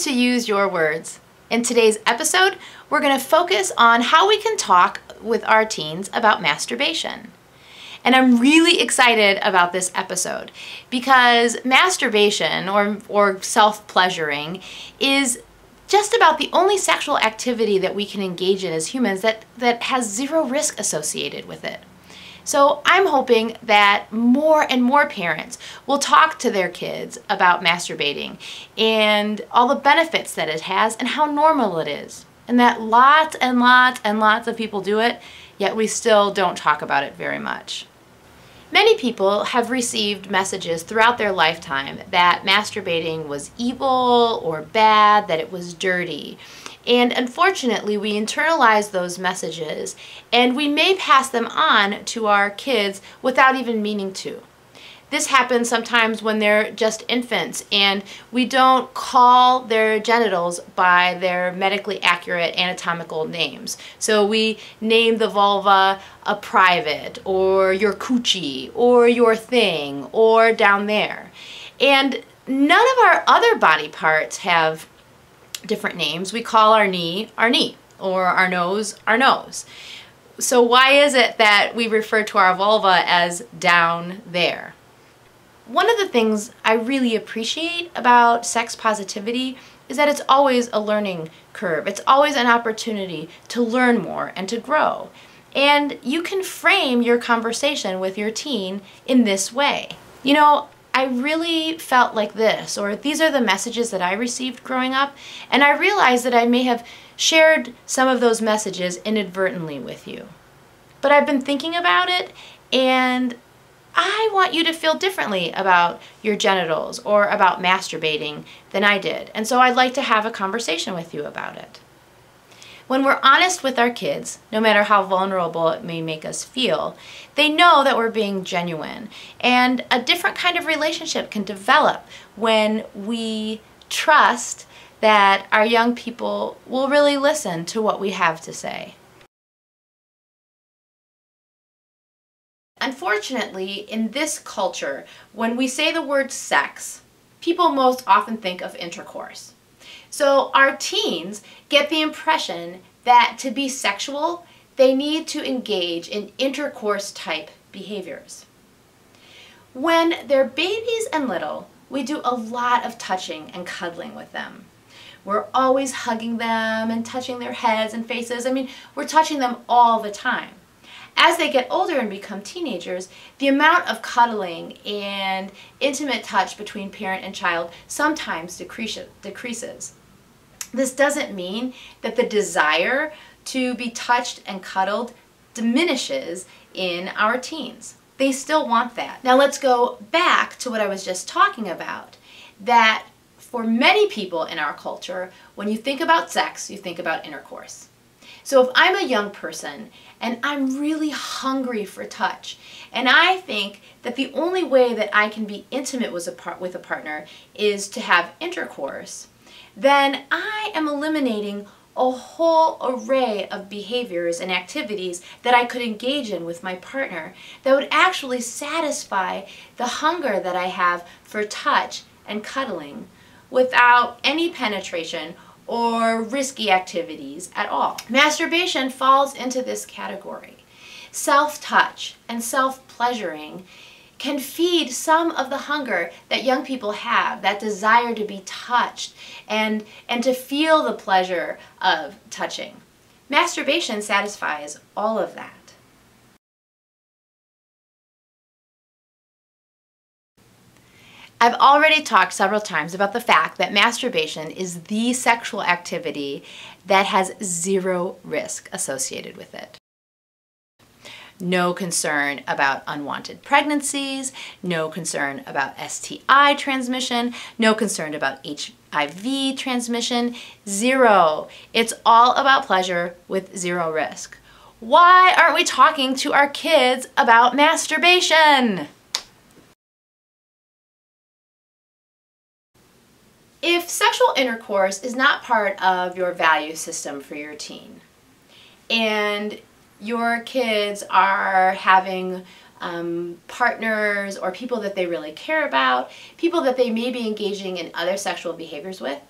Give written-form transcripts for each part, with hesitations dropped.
to Use Your Words. In today's episode, we're going to focus on how we can talk with our teens about masturbation. And I'm really excited about this episode because masturbation or self-pleasuring is just about the only sexual activity that we can engage in as humans that has zero risk associated with it. So I'm hoping that more and more parents will talk to their kids about masturbating and all the benefits that it has and how normal it is. And that lots and lots and lots of people do it, yet we still don't talk about it very much. Many people have received messages throughout their lifetime that masturbating was evil or bad, that it was dirty. And unfortunately, we internalize those messages and we may pass them on to our kids without even meaning to. This happens sometimes when they're just infants and we don't call their genitals by their medically accurate anatomical names. So we name the vulva a private, or your coochie, or your thing, or down there. And none of our other body parts have different names. We call our knee, or our nose. So why is it that we refer to our vulva as down there? One of the things I really appreciate about sex positivity is that it's always a learning curve. It's always an opportunity to learn more and to grow. And you can frame your conversation with your teen in this way. You know, I really felt like this, or these are the messages that I received growing up, and I realized that I may have shared some of those messages inadvertently with you. But I've been thinking about it, and I want you to feel differently about your genitals or about masturbating than I did, and so I'd like to have a conversation with you about it. When we're honest with our kids, no matter how vulnerable it may make us feel, they know that we're being genuine, and a different kind of relationship can develop when we trust that our young people will really listen to what we have to say. Unfortunately, in this culture, when we say the word sex, people most often think of intercourse. So our teens get the impression that to be sexual, they need to engage in intercourse-type behaviors. When they're babies and little, we do a lot of touching and cuddling with them. We're always hugging them and touching their heads and faces. I mean, we're touching them all the time. As they get older and become teenagers, the amount of cuddling and intimate touch between parent and child sometimes decreases. This doesn't mean that the desire to be touched and cuddled diminishes in our teens. They still want that. Now let's go back to what I was just talking about, that for many people in our culture, when you think about sex, you think about intercourse. So if I'm a young person and I'm really hungry for touch, and I think that the only way that I can be intimate with a partner is to have intercourse, then I am eliminating a whole array of behaviors and activities that I could engage in with my partner that would actually satisfy the hunger that I have for touch and cuddling without any penetration or risky activities at all. Masturbation falls into this category. Self-touch and self-pleasuring can feed some of the hunger that young people have, that desire to be touched and to feel the pleasure of touching. Masturbation satisfies all of that. I've already talked several times about the fact that masturbation is the sexual activity that has zero risk associated with it. No concern about unwanted pregnancies, no concern about STI transmission, no concern about HIV transmission, zero. It's all about pleasure with zero risk. Why aren't we talking to our kids about masturbation? If sexual intercourse is not part of your value system for your teen, and your kids are having partners or people that they really care about, people that they may be engaging in other sexual behaviors with,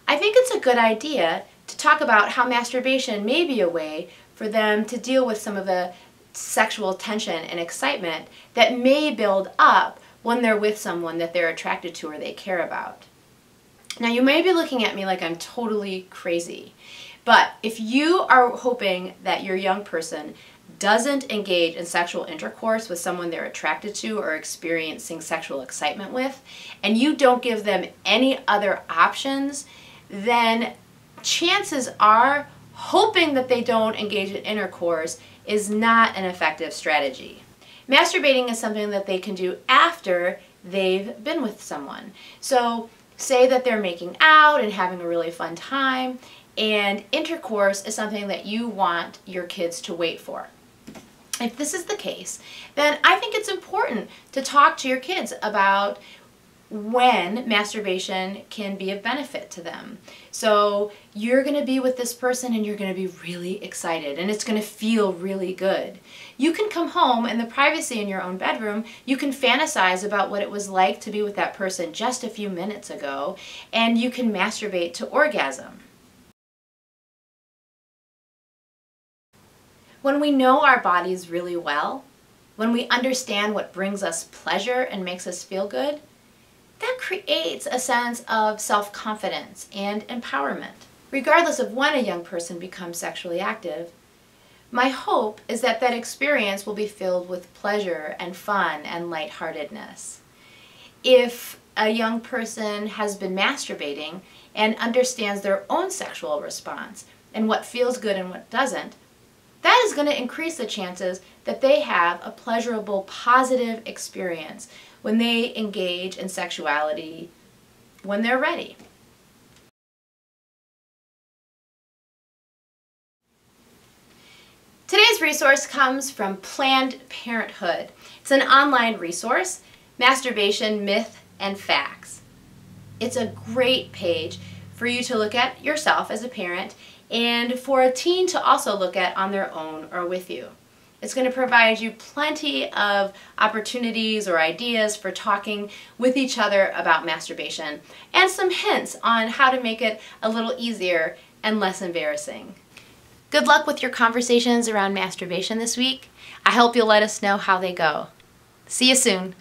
I think it's a good idea to talk about how masturbation may be a way for them to deal with some of the sexual tension and excitement that may build up when they're with someone that they're attracted to or they care about. Now, you may be looking at me like I'm totally crazy, but if you are hoping that your young person doesn't engage in sexual intercourse with someone they're attracted to or experiencing sexual excitement with, and you don't give them any other options, then chances are hoping that they don't engage in intercourse is not an effective strategy. Masturbating is something that they can do after they've been with someone. So say that they're making out and having a really fun time, and intercourse is something that you want your kids to wait for. If this is the case, then I think it's important to talk to your kids about when masturbation can be of benefit to them. So you're going to be with this person and you're going to be really excited and it's going to feel really good. You can come home in the privacy in your own bedroom, you can fantasize about what it was like to be with that person just a few minutes ago, and you can masturbate to orgasm. When we know our bodies really well, when we understand what brings us pleasure and makes us feel good, that creates a sense of self-confidence and empowerment. Regardless of when a young person becomes sexually active, my hope is that that experience will be filled with pleasure and fun and lightheartedness. If a young person has been masturbating and understands their own sexual response and what feels good and what doesn't, that is going to increase the chances that they have a pleasurable, positive experience when they engage in sexuality when they're ready. Today's resource comes from Planned Parenthood. It's an online resource, Masturbation, Myth, and Facts. It's a great page for you to look at yourself as a parent and for a teen to also look at on their own or with you. It's going to provide you plenty of opportunities or ideas for talking with each other about masturbation and some hints on how to make it a little easier and less embarrassing. Good luck with your conversations around masturbation this week. I hope you'll let us know how they go. See you soon.